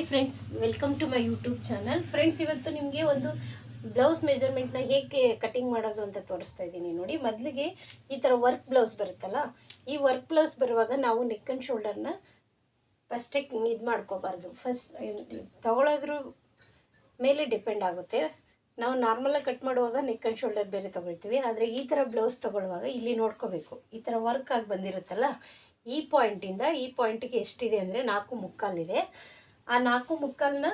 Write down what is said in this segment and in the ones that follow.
Hi friends, welcome to my YouTube channel. Friends, ಇವತ್ತು ನಿಮಗೆ ಒಂದು ಬ್ಲೌಸ್ ಮೆಜರ್ಮೆಂಟ್ನ ಹೇಗೆ ಕಟಿಂಗ್ ಮಾಡೋದು ಅಂತ ತೋರಿಸ್ತಾ ಇದ್ದೀನಿ ನೋಡಿ. ಮೊದಲಿಗೆ ಈ ಥರ ವರ್ಕ್ ಬ್ಲೌಸ್ ಬರುತ್ತಲ್ಲ, ಈ ವರ್ಕ್ ಬ್ಲೌಸ್ ಬರುವಾಗ ನಾವು ನೆಕ್ ಆ್ಯಂಡ್ ಶೋಲ್ಡರ್ನ ಫಸ್ಟಿಗೆ ಇದು ಮಾಡ್ಕೋಬಾರ್ದು. ತಗೊಳ್ಳೋದ್ರ ಮೇಲೆ ಡಿಪೆಂಡ್ ಆಗುತ್ತೆ. ನಾವು ನಾರ್ಮಲಾಗಿ ಕಟ್ ಮಾಡುವಾಗ ನೆಕ್ ಆ್ಯಂಡ್ ಶೋಲ್ಡರ್ ಬೇರೆ ತೊಗೊಳ್ತೀವಿ, ಆದರೆ ಈ ಥರ ಬ್ಲೌಸ್ ತೊಗೊಳ್ಳುವಾಗ ಇಲ್ಲಿ ನೋಡ್ಕೋಬೇಕು. ಈ ಥರ ವರ್ಕ್ ಆಗಿ ಬಂದಿರುತ್ತಲ್ಲ, ಈ ಪಾಯಿಂಟಿಂದ ಈ ಪಾಯಿಂಟಿಗೆ ಎಷ್ಟಿದೆ ಅಂದರೆ 4.75 ಇದೆ. ಆ 4.75ನ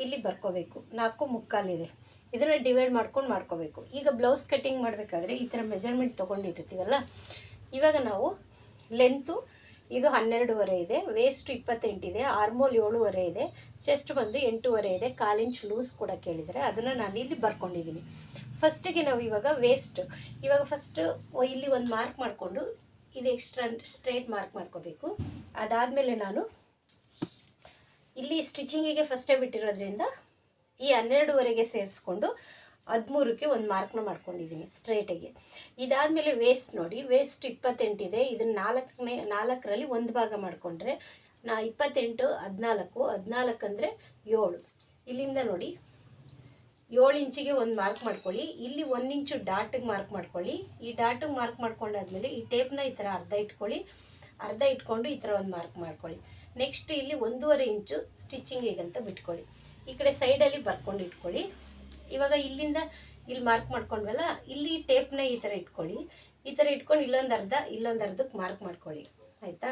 ಇಲ್ಲಿ ಬರ್ಕೋಬೇಕು. 4.75 ಇದೆ, ಇದನ್ನು ಡಿವೈಡ್ ಮಾಡ್ಕೋಬೇಕು. ಈಗ ಬ್ಲೌಸ್ ಕಟ್ಟಿಂಗ್ ಮಾಡಬೇಕಾದ್ರೆ ಈ ಥರ ಮೆಜರ್ಮೆಂಟ್ ತೊಗೊಂಡಿರ್ತೀವಲ್ಲ, ಇವಾಗ ನಾವು ಲೆಂತು ಇದು 12.5 ಇದೆ, ವೇಸ್ಟ್ 28 ಇದೆ, ಆರ್ಮೋಲ್ 7.5 ಇದೆ, ಚೆಸ್ಟ್ ಬಂದು 8.5 ಇದೆ, 1/4 ಇಂಚ್ ಲೂಸ್ ಕೂಡ ಕೇಳಿದರೆ ಅದನ್ನು ನಾನು ಇಲ್ಲಿ ಬರ್ಕೊಂಡಿದ್ದೀನಿ. ಫಸ್ಟಿಗೆ ನಾವು ಇವಾಗ ವೇಸ್ಟ್ ಫಸ್ಟ್ ಇಲ್ಲಿ ಒಂದು ಮಾರ್ಕ್ ಮಾಡಿಕೊಂಡು ಇದು ಎಕ್ಸ್ಟ್ರಾ ಸ್ಟ್ರೇಟ್ ಮಾರ್ಕ್ ಮಾಡ್ಕೋಬೇಕು. ಅದಾದಮೇಲೆ ನಾನು ಇಲ್ಲಿ ಸ್ಟಿಚಿಂಗಿಗೆ ಫಸ್ಟೇ ಬಿಟ್ಟಿರೋದ್ರಿಂದ ಈ 12.5ಗೆ ಸೇರಿಸ್ಕೊಂಡು 13ಕ್ಕೆ ಒಂದು ಮಾರ್ಕ್ನ ಮಾಡ್ಕೊಂಡಿದ್ದೀನಿ ಸ್ಟ್ರೇಟಿಗೆ. ಇದಾದಮೇಲೆ ವೇಸ್ಟ್ ನೋಡಿ, ವೇಸ್ಟ್ 28 ಇದೆ, ಇದನ್ನು 4ರಲ್ಲಿ ಒಂದು ಭಾಗ ಮಾಡಿಕೊಂಡ್ರೆ 28 14 ಅಂದರೆ 7. ಇಲ್ಲಿಂದ ನೋಡಿ 7 ಇಂಚಿಗೆ ಒಂದು ಮಾರ್ಕ್ ಮಾಡ್ಕೊಳ್ಳಿ. ಇಲ್ಲಿ 1 ಇಂಚು ಡಾಟಿಗೆ ಮಾರ್ಕ್ ಮಾಡ್ಕೊಳ್ಳಿ. ಈ ಡಾಟಿಗೆ ಮಾರ್ಕ್ ಮಾಡ್ಕೊಂಡಾದ್ಮೇಲೆ ಈ ಟೇಪ್ನ ಈ ಥರ ಅರ್ಧ ಇಟ್ಕೊಂಡು ಈ ಥರ ಒಂದು ಮಾರ್ಕ್ ಮಾಡ್ಕೊಳ್ಳಿ. ನೆಕ್ಸ್ಟ್ ಇಲ್ಲಿ 1.5 ಇಂಚು ಸ್ಟಿಚಿಂಗಿಗಂತ ಬಿಟ್ಕೊಳ್ಳಿ. ಈ ಕಡೆ ಸೈಡಲ್ಲಿ ಬರ್ಕೊಂಡು ಇಟ್ಕೊಳ್ಳಿ. ಇವಾಗ ಇಲ್ಲಿಂದ ಇಲ್ಲಿ ಮಾರ್ಕ್ ಮಾಡ್ಕೊಂಡ್ವಲ್ಲ, ಇಲ್ಲಿ ಟೇಪ್ನ ಈ ಥರ ಇಟ್ಕೊಳ್ಳಿ. ಈ ಥರ ಇಟ್ಕೊಂಡು ಇಲ್ಲೊಂದು ಅರ್ಧಕ್ಕೆ ಮಾರ್ಕ್ ಮಾಡ್ಕೊಳ್ಳಿ, ಆಯಿತಾ?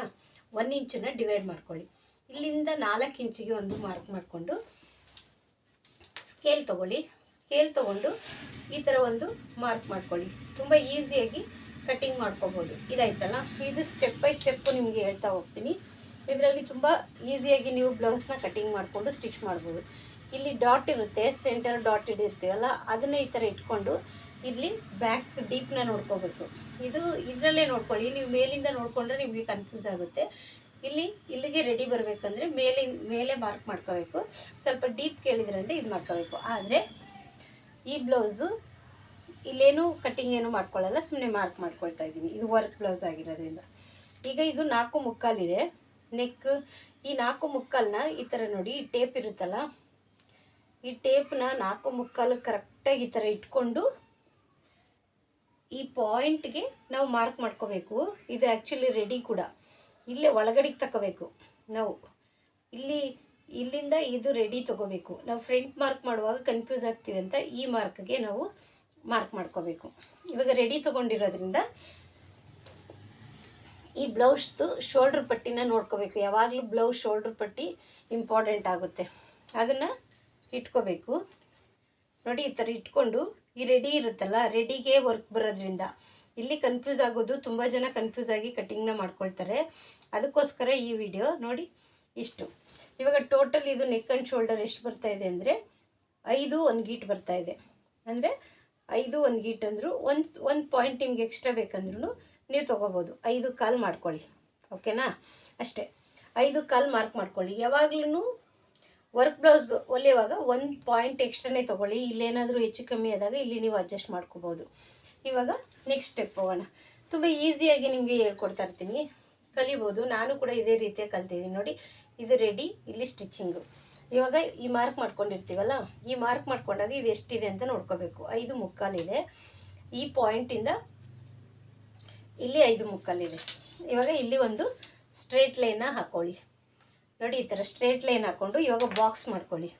1 ಇಂಚನ್ನ ಡಿವೈಡ್ ಮಾಡ್ಕೊಳ್ಳಿ. ಇಲ್ಲಿಂದ 4 ಇಂಚಿಗೆ ಒಂದು ಮಾರ್ಕ್ ಮಾಡಿಕೊಂಡು ಸ್ಕೇಲ್ ತೊಗೊಂಡು ಈ ಥರ ಒಂದು ಮಾರ್ಕ್ ಮಾಡ್ಕೊಳ್ಳಿ. ತುಂಬ ಈಸಿಯಾಗಿ ಕಟ್ಟಿಂಗ್ ಮಾಡ್ಕೋಬೋದು. ಇದಾಯ್ತಲ್ಲ, ಇದು ಸ್ಟೆಪ್ ಬೈ ಸ್ಟೆಪ್ಪು ನಿಮಗೆ ಹೇಳ್ತಾ ಹೋಗ್ತೀನಿ. ಇದರಲ್ಲಿ ತುಂಬ ಈಸಿಯಾಗಿ ನೀವು ಬ್ಲೌಸ್ನ ಕಟ್ಟಿಂಗ್ ಮಾಡಿಕೊಂಡು ಸ್ಟಿಚ್ ಮಾಡ್ಬೋದು. ಇಲ್ಲಿ ಡಾಟ್ ಇರುತ್ತೆ, ಸೆಂಟರ್ ಡಾಟ್ ಇಟ್ಟಿರ್ತೀವಲ್ಲ, ಅದನ್ನೇ ಈ ಥರ ಇಟ್ಕೊಂಡು ಇಲ್ಲಿ ಬ್ಯಾಕ್ ಡೀಪ್ನ ನೋಡ್ಕೋಬೇಕು. ಇದರಲ್ಲೇ ನೋಡ್ಕೊಳ್ಳಿ. ನೀವು ಮೇಲಿಂದ ನೋಡಿಕೊಂಡ್ರೆ ನಿಮಗೆ ಕನ್ಫ್ಯೂಸ್ ಆಗುತ್ತೆ. ಇಲ್ಲಿಗೆ ರೆಡಿ ಬರಬೇಕಂದ್ರೆ ಮೇಲೆ ಮಾರ್ಕ್ ಮಾಡ್ಕೋಬೇಕು. ಸ್ವಲ್ಪ ಡೀಪ್ ಕೇಳಿದ್ರೆ ಅಂದರೆ ಇದು ಮಾಡ್ಕೋಬೇಕು. ಆದರೆ ಈ ಬ್ಲೌಸು ಇಲ್ಲೇನು ಕಟ್ಟಿಂಗ್ ಏನು ಮಾಡ್ಕೊಳ್ಳಲ್ಲ, ಸುಮ್ಮನೆ ಮಾರ್ಕ್ ಮಾಡ್ಕೊಳ್ತಾ ಇದ್ದೀನಿ. ಇದು ವರ್ಕ್ ಬ್ಲೌಸ್ ಆಗಿರೋದ್ರಿಂದ. ಈಗ ಇದು 4.75 ಇದೆ ನೆಕ್. ಈ 4.75ನ ಈ ಥರ ನೋಡಿ, ಈ ಟೇಪ್ ಇರುತ್ತಲ್ಲ, ಈ ಟೇಪ್ನ 4.75 ಕರೆಕ್ಟಾಗಿ ಈ ಥರ ಇಟ್ಕೊಂಡು ಈ ಪಾಯಿಂಟ್ಗೆ ನಾವು ಮಾರ್ಕ್ ಮಾಡ್ಕೋಬೇಕು. ಇದು ಆ್ಯಕ್ಚುಲಿ ರೆಡಿ ಕೂಡ ಇಲ್ಲೇ ಒಳಗಡೆಗೆ ತಗೋಬೇಕು. ನಾವು ಇಲ್ಲಿಂದ ಇದು ರೆಡಿ ತೊಗೋಬೇಕು. ನಾವು ಫ್ರಂಟ್ ಮಾರ್ಕ್ ಮಾಡುವಾಗ ಕನ್ಫ್ಯೂಸ್ ಆಗ್ತೀವಿ ಅಂತ ಈ ಮಾರ್ಕ್ಗೆ ನಾವು ಮಾರ್ಕ್ ಮಾಡ್ಕೋಬೇಕು. ಇವಾಗ ರೆಡಿ ತೊಗೊಂಡಿರೋದ್ರಿಂದ ಈ ಬ್ಲೌಸ್ದು ಶೋಲ್ಡ್ರ್ ಪಟ್ಟಿನ ನೋಡ್ಕೋಬೇಕು. ಯಾವಾಗಲೂ ಬ್ಲೌಸ್ ಶೋಲ್ಡ್ರ್ ಪಟ್ಟಿ ಇಂಪಾರ್ಟೆಂಟ್ ಆಗುತ್ತೆ, ಅದನ್ನು ಇಟ್ಕೋಬೇಕು. ನೋಡಿ, ಈ ಥರ ಇಟ್ಕೊಂಡು ಈ ರೆಡಿ ಇರುತ್ತಲ್ಲ, ರೆಡಿಗೆ ವರ್ಕ್ ಬರೋದ್ರಿಂದ ಇಲ್ಲಿ ಕನ್ಫ್ಯೂಸ್ ಆಗೋದು. ತುಂಬ ಜನ ಕನ್ಫ್ಯೂಸ್ ಆಗಿ ಕಟ್ಟಿಂಗ್ನ ಮಾಡ್ಕೊಳ್ತಾರೆ. ಅದಕ್ಕೋಸ್ಕರ ಈ ವಿಡಿಯೋ ನೋಡಿ. ಇಷ್ಟು ಇವಾಗ ಟೋಟಲ್ ಇದು ನೆಕ್ ಆ್ಯಂಡ್ ಶೋಲ್ಡರ್ ಎಷ್ಟು ಬರ್ತಾಯಿದೆ ಅಂದರೆ 5 1 ಗೀಟ್ ಬರ್ತಾಯಿದೆ. ಅಂದರೆ 5 1 ಗೀಟ್ ಅಂದರೂ ಒಂದು ಪಾಯಿಂಟ್ ನಿಮ್ಗೆ ಎಕ್ಸ್ಟ್ರಾ ಬೇಕಂದ್ರೂ ನೀವು ತೊಗೋಬೋದು. 5.25 ಮಾಡ್ಕೊಳ್ಳಿ, ಓಕೆನಾ? ಅಷ್ಟೇ, 5.25 ಮಾರ್ಕ್ ಮಾಡ್ಕೊಳ್ಳಿ. ಯಾವಾಗ್ಲೂ ವರ್ಕ್ ಬ್ಲೌಸ್ ಹೊಲಿಯುವಾಗ 1 ಪಾಯಿಂಟ್ ಎಕ್ಸ್ಟ್ರಾನೇ ತೊಗೊಳ್ಳಿ. ಇಲ್ಲೇನಾದರೂ ಹೆಚ್ಚು ಕಮ್ಮಿ ಆದಾಗ ಇಲ್ಲಿ ನೀವು ಅಡ್ಜಸ್ಟ್ ಮಾಡ್ಕೋಬೋದು. ಇವಾಗ ನೆಕ್ಸ್ಟ್ ಸ್ಟೆಪ್ ಹೋಗೋಣ. ತುಂಬ ಈಸಿಯಾಗಿ ನಿಮಗೆ ಹೇಳ್ಕೊಡ್ತಾ ಇರ್ತೀನಿ, ಕಲಿಬೋದು. ನಾನು ಕೂಡ ಇದೇ ರೀತಿಯಾಗಿ ಕಲ್ತಿದ್ದೀನಿ ನೋಡಿ. ಇದು ರೆಡಿ, ಇಲ್ಲಿ ಸ್ಟಿಚಿಂಗು. ಇವಾಗ ಈ ಮಾರ್ಕ್ ಮಾಡ್ಕೊಂಡಿರ್ತೀವಲ್ಲ, ಈ ಮಾರ್ಕ್ ಮಾಡ್ಕೊಂಡಾಗ ಇದು ಎಷ್ಟಿದೆ ಅಂತ ನೋಡ್ಕೋಬೇಕು. 5.75 ಇದೆ. ಈ ಪಾಯಿಂಟಿಂದ ಇಲ್ಲಿ 5.75 ಇದೆ. ಇವಾಗ ಇಲ್ಲಿ ಒಂದು ಸ್ಟ್ರೇಟ್ ಲೈನ್ನ ಹಾಕ್ಕೊಳ್ಳಿ. ನೋಡಿ, ಈ ಥರ ಸ್ಟ್ರೇಟ್ ಲೈನ್ ಹಾಕ್ಕೊಂಡು ಇವಾಗ ಬಾಕ್ಸ್ ಮಾಡ್ಕೊಳ್ಳಿ.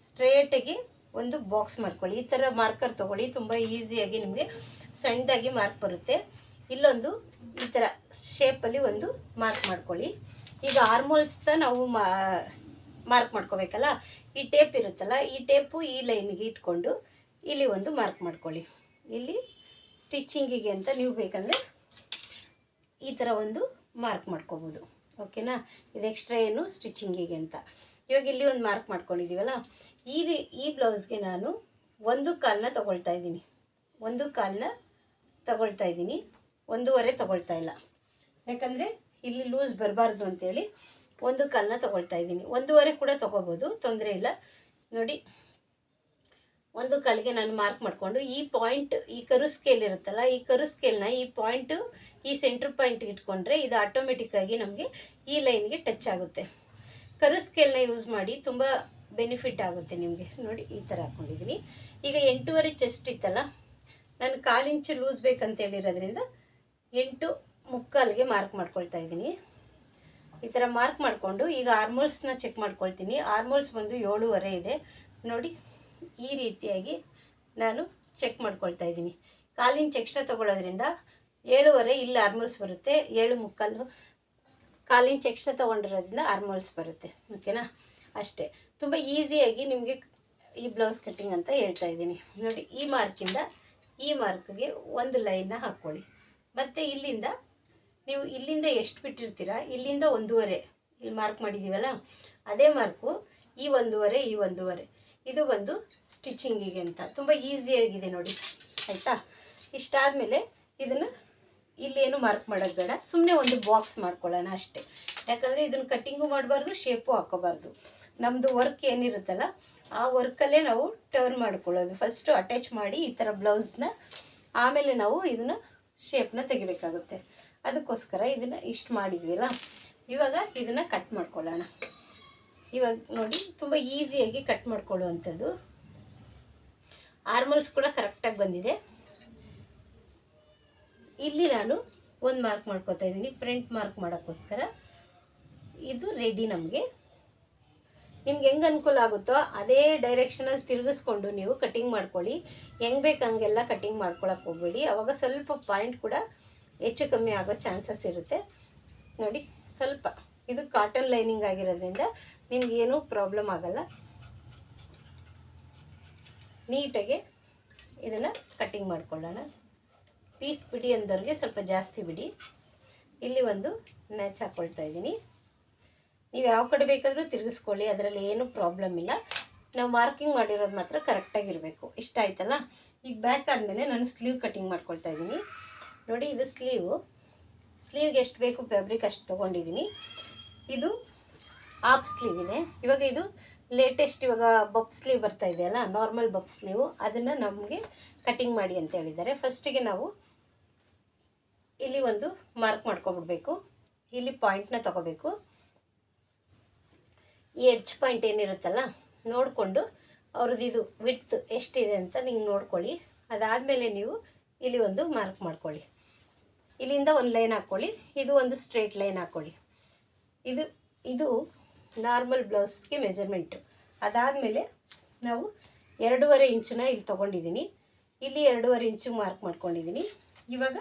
ಸ್ಟ್ರೇಟಾಗಿ ಒಂದು ಬಾಕ್ಸ್ ಮಾಡ್ಕೊಳ್ಳಿ. ಈ ಥರ ಮಾರ್ಕರ್ ತೊಗೊಳ್ಳಿ, ತುಂಬ ಈಸಿಯಾಗಿ ನಿಮಗೆ ಸಣ್ಣದಾಗಿ ಮಾರ್ಕ್ ಬರುತ್ತೆ. ಇಲ್ಲೊಂದು ಈ ಥರ ಶೇಪಲ್ಲಿ ಒಂದು ಮಾರ್ಕ್ ಮಾಡ್ಕೊಳ್ಳಿ. ಈಗ ಆರ್ಮೋಲ್ಸ್ನ ನಾವು ಮಾರ್ಕ್ ಮಾಡ್ಕೋಬೇಕಲ್ಲ, ಈ ಟೇಪ್ ಇರುತ್ತಲ್ಲ, ಈ ಟೇಪು ಈ ಲೈನಿಗೆ ಇಟ್ಕೊಂಡು ಇಲ್ಲಿ ಒಂದು ಮಾರ್ಕ್ ಮಾಡ್ಕೊಳ್ಳಿ. ಇಲ್ಲಿ ಸ್ಟಿಚಿಂಗಿಗೆ ಅಂತ ನೀವು ಬೇಕಂದರೆ ಈ ಥರ ಒಂದು ಮಾರ್ಕ್ ಮಾಡ್ಕೋಬೋದು, ಓಕೆನಾ? ಇದು ಎಕ್ಸ್ಟ್ರಾ ಏನು ಸ್ಟಿಚಿಂಗಿಗೆ ಅಂತ. ಇವಾಗ ಇಲ್ಲಿ ಒಂದು ಮಾರ್ಕ್ ಮಾಡ್ಕೊಂಡಿದ್ದೀವಲ್ಲ, ಈ ಬ್ಲೌಸ್ಗೆ ನಾನು 1.25 ತೊಗೊಳ್ತಾ ಇದ್ದೀನಿ. 1.25 ತೊಗೊಳ್ತಾ ಇದ್ದೀನಿ, 1.25 ತೊಗೊಳ್ತಾ ಇಲ್ಲ. ಯಾಕಂದರೆ ಇಲ್ಲಿ ಲೂಸ್ ಬರಬಾರ್ದು ಅಂತೇಳಿ 1.25 ತೊಗೊಳ್ತಾ ಇದ್ದೀನಿ. 1.25 ಕೂಡ ತೊಗೋಬೋದು, ತೊಂದರೆ ಇಲ್ಲ. ನೋಡಿ, 1.25ಗೆ ನಾನು ಮಾರ್ಕ್ ಮಾಡಿಕೊಂಡು ಈ ಪಾಯಿಂಟ್, ಈ ಕರು ಸ್ಕೇಲ್ ಇರುತ್ತಲ್ಲ, ಈ ಕರು ಸ್ಕೇಲ್ನ ಈ ಪಾಯಿಂಟು ಈ ಸೆಂಟ್ರ್ ಪಾಯಿಂಟ್ಗೆ ಇಟ್ಕೊಂಡ್ರೆ ಇದು ಆಟೋಮೆಟಿಕ್ಕಾಗಿ ನಮಗೆ ಈ ಲೈನ್ಗೆ ಟಚ್ ಆಗುತ್ತೆ. ಕರು ಸ್ಕೇಲ್ನ ಯೂಸ್ ಮಾಡಿ, ತುಂಬ ಬೆನಿಫಿಟ್ ಆಗುತ್ತೆ ನಿಮಗೆ. ನೋಡಿ ಈ ಥರ ಹಾಕ್ಕೊಂಡಿದ್ದೀನಿ. ಈಗ 8.5 ಚೆಸ್ಟ್ ಇತ್ತಲ್ಲ, ನಾನು 1/4 ಇಂಚು ಲೂಸ್ ಬೇಕಂತ ಹೇಳಿರೋದ್ರಿಂದ 8.75ಗೆ ಮಾರ್ಕ್ ಮಾಡ್ಕೊಳ್ತಾ ಇದ್ದೀನಿ. ಈ ಥರ ಮಾರ್ಕ್ ಮಾಡಿಕೊಂಡು ಈಗ ಆರ್ಮೋಲ್ಸ್ನ ಚೆಕ್ ಮಾಡ್ಕೊಳ್ತೀನಿ. ಆರ್ಮೋಲ್ಸ್ ಬಂದು 7.5 ಇದೆ ನೋಡಿ. ಈ ರೀತಿಯಾಗಿ ನಾನು ಚೆಕ್ ಮಾಡ್ಕೊಳ್ತಾ ಇದ್ದೀನಿ. 1/4 ಇಂಚ್ ಎಕ್ಸ್ಟ್ರಾ ತೊಗೊಳ್ಳೋದ್ರಿಂದ 7.5 ಇಲ್ಲಿ ಆರ್ಮೋಲ್ಸ್ ಬರುತ್ತೆ, 7.75 1/4 ಇಂಚ್ ಎಕ್ಸ್ಟ್ರಾ ತೊಗೊಂಡಿರೋದ್ರಿಂದ ಆರ್ಮೋಲ್ಸ್ ಬರುತ್ತೆ. ಓಕೆನಾ? ಅಷ್ಟೇ, ತುಂಬ ಈಸಿಯಾಗಿ ನಿಮಗೆ ಈ ಬ್ಲೌಸ್ ಕಟ್ಟಿಂಗ್ ಅಂತ ಹೇಳ್ತಾ ಇದ್ದೀನಿ ನೋಡಿ. ಈ ಮಾರ್ಕಿಂದ ಈ ಮಾರ್ಕ್ಗೆ ಒಂದು ಲೈನ್ನ ಹಾಕ್ಕೊಳ್ಳಿ. ಮತ್ತು ನೀವು ಇಲ್ಲಿಂದ ಎಷ್ಟು ಬಿಟ್ಟಿರ್ತೀರಾ, ಇಲ್ಲಿಂದ 1.5 ಇಲ್ಲಿ ಮಾರ್ಕ್ ಮಾಡಿದ್ದೀವಲ್ಲ, ಅದೇ ಮಾರ್ಕು ಈ 1.5 ಇದು ಬಂದು ಸ್ಟಿಚಿಂಗಿಗೆ ಅಂತ. ತುಂಬ ಈಸಿಯಾಗಿದೆ ನೋಡಿ, ಆಯಿತಾ? ಇಷ್ಟಾದಮೇಲೆ ಇದನ್ನು ಇಲ್ಲೇನು ಮಾರ್ಕ್ ಮಾಡೋದು ಬೇಡ, ಸುಮ್ಮನೆ ಒಂದು ಬಾಕ್ಸ್ ಮಾಡ್ಕೊಳ್ಳೋಣ ಅಷ್ಟೇ. ಯಾಕಂದರೆ ಇದನ್ನು ಕಟ್ಟಿಂಗು ಮಾಡಬಾರ್ದು, ಶೇಪು ಹಾಕೋಬಾರ್ದು. ನಮ್ಮದು ವರ್ಕ್ ಏನಿರುತ್ತಲ್ಲ ಆ ವರ್ಕಲ್ಲೇ ನಾವು ಟರ್ನ್ ಮಾಡ್ಕೊಳ್ಳೋದು. ಫಸ್ಟು ಅಟ್ಯಾಚ್ ಮಾಡಿ ಈ ಥರ ಬ್ಲೌಸ್ನ, ಆಮೇಲೆ ನಾವು ಇದನ್ನು ಶೇಪ್ನ ತೆಗಿಬೇಕಾಗುತ್ತೆ. ಅದಕ್ಕೋಸ್ಕರ ಇದನ್ನು ಇಷ್ಟು ಮಾಡಿದ್ವಿಲ್ಲ. ಇವಾಗ ಇದನ್ನು ಕಟ್ ಮಾಡ್ಕೊಳ್ಳೋಣ. ಇವಾಗ ನೋಡಿ, ತುಂಬ ಈಸಿಯಾಗಿ ಕಟ್ ಮಾಡ್ಕೊಳ್ಳುವಂಥದ್ದು. ಆರ್ಮಲ್ಸ್ ಕೂಡ ಕರೆಕ್ಟಾಗಿ ಬಂದಿದೆ. ಇಲ್ಲಿ ನಾನು ಒಂದು ಮಾರ್ಕ್ ಮಾಡ್ಕೊತಾ ಇದ್ದೀನಿ, ಫ್ರಂಟ್ ಮಾರ್ಕ್ ಮಾಡೋಕ್ಕೋಸ್ಕರ. ಇದು ರೆಡಿ. ನಿಮ್ಗೆ ಹೆಂಗೆ ಅನುಕೂಲ ಆಗುತ್ತೋ ಅದೇ ಡೈರೆಕ್ಷನಲ್ಲಿ ತಿರುಗಿಸ್ಕೊಂಡು ನೀವು ಕಟಿಂಗ್ ಮಾಡ್ಕೊಳ್ಳಿ. ಹೆಂಗೆ ಬೇಕು ಹಂಗೆಲ್ಲ ಕಟಿಂಗ್ ಮಾಡ್ಕೊಳಕ್ಕೆ ಹೋಗಬೇಡಿ. ಆವಾಗ ಸ್ವಲ್ಪ ಪಾಯಿಂಟ್ ಕೂಡ ಹೆಚ್ಚು ಕಮ್ಮಿ ಆಗೋ ಚಾನ್ಸಸ್ ಇರುತ್ತೆ ನೋಡಿ. ಸ್ವಲ್ಪ ಇದು ಕಾಟನ್ ಲೈನಿಂಗ್ ಆಗಿರೋದ್ರಿಂದ ನಿಮಗೇನು ಪ್ರಾಬ್ಲಮ್ ಆಗಲ್ಲ. ನೀಟಾಗಿ ಇದನ್ನು ಕಟ್ಟಿಂಗ್ ಮಾಡ್ಕೊಳ್ಳೋಣ. ಪೀಸ್ ಬಿಡಿ ಅಂದವ್ರಿಗೆ ಸ್ವಲ್ಪ ಜಾಸ್ತಿ ಬಿಡಿ. ಇಲ್ಲಿ ಒಂದು ಮ್ಯಾಚ್ ಹಾಕ್ಕೊಳ್ತಾ ಇದ್ದೀನಿ. ನೀವು ಯಾವ ಕಡೆ ಬೇಕಾದರೂ ತಿರುಗಿಸ್ಕೊಳ್ಳಿ, ಅದರಲ್ಲಿ ಏನೂ ಪ್ರಾಬ್ಲಮ್ ಇಲ್ಲ. ನಾವು ಮಾರ್ಕಿಂಗ್ ಮಾಡಿರೋದು ಮಾತ್ರ ಕರೆಕ್ಟಾಗಿರಬೇಕು. ಇಷ್ಟ ಆಯ್ತಲ್ಲ? ಈಗ ಬ್ಯಾಕ್ ಆದಮೇಲೆ ನಾನು ಸ್ಲೀವ್ ಕಟ್ಟಿಂಗ್ ಮಾಡ್ಕೊಳ್ತಾ ಇದ್ದೀನಿ ನೋಡಿ. ಇದು ಸ್ಲೀವ್ಗೆ ಎಷ್ಟು ಬೇಕು ಫ್ಯಾಬ್ರಿಕ್ ಅಷ್ಟು ತೊಗೊಂಡಿದ್ದೀನಿ. ಇದು ಹಾಫ್ ಸ್ಲೀವ್ ಇದೆ. ಇವಾಗ ಇದು ಲೇಟೆಸ್ಟ್ ಇವಾಗ ಬಬ್ ಸ್ಲೀವ್ ಬರ್ತಾ ಇದೆಯಲ್ಲ, ನಾರ್ಮಲ್ ಬಬ್ ಸ್ಲೀವು, ಅದನ್ನು ನಮಗೆ ಕಟ್ಟಿಂಗ್ ಮಾಡಿ ಅಂತ ಹೇಳಿದ್ದಾರೆ. ಫಸ್ಟಿಗೆ ನಾವು ಇಲ್ಲಿ ಒಂದು ಮಾರ್ಕ್ ಮಾಡ್ಕೊಬಿಡ್ಬೇಕು. ಇಲ್ಲಿ ಪಾಯಿಂಟ್ನ ತಗೋಬೇಕು. ಈ ಎಡ್ಜ್ ಪಾಯಿಂಟ್ ಏನಿರುತ್ತಲ್ಲ ನೋಡಿಕೊಂಡು ಅವ್ರದ್ದು ಇದು ವಿಡ್ತ್ ಎಷ್ಟಿದೆ ಅಂತ ನೀವು ನೋಡ್ಕೊಳ್ಳಿ. ಅದಾದಮೇಲೆ ನೀವು ಇಲ್ಲಿ ಒಂದು ಮಾರ್ಕ್ ಮಾಡ್ಕೊಳ್ಳಿ. ಇಲ್ಲಿಂದ ಒಂದು ಲೈನ್ ಹಾಕ್ಕೊಳ್ಳಿ. ಇದು ಒಂದು ಸ್ಟ್ರೇಟ್ ಲೈನ್ ಹಾಕ್ಕೊಳ್ಳಿ. ಇದು ನಾರ್ಮಲ್ ಬ್ಲೌಸ್ಗೆ ಮೆಜರ್ಮೆಂಟು. ಅದಾದಮೇಲೆ ನಾವು 2.5 ಇಂಚನ್ನ ಇಲ್ಲಿ ತೊಗೊಂಡಿದ್ದೀನಿ. ಇಲ್ಲಿ 2.5 ಇಂಚು ಮಾರ್ಕ್ ಮಾಡ್ಕೊಂಡಿದ್ದೀನಿ. ಇವಾಗ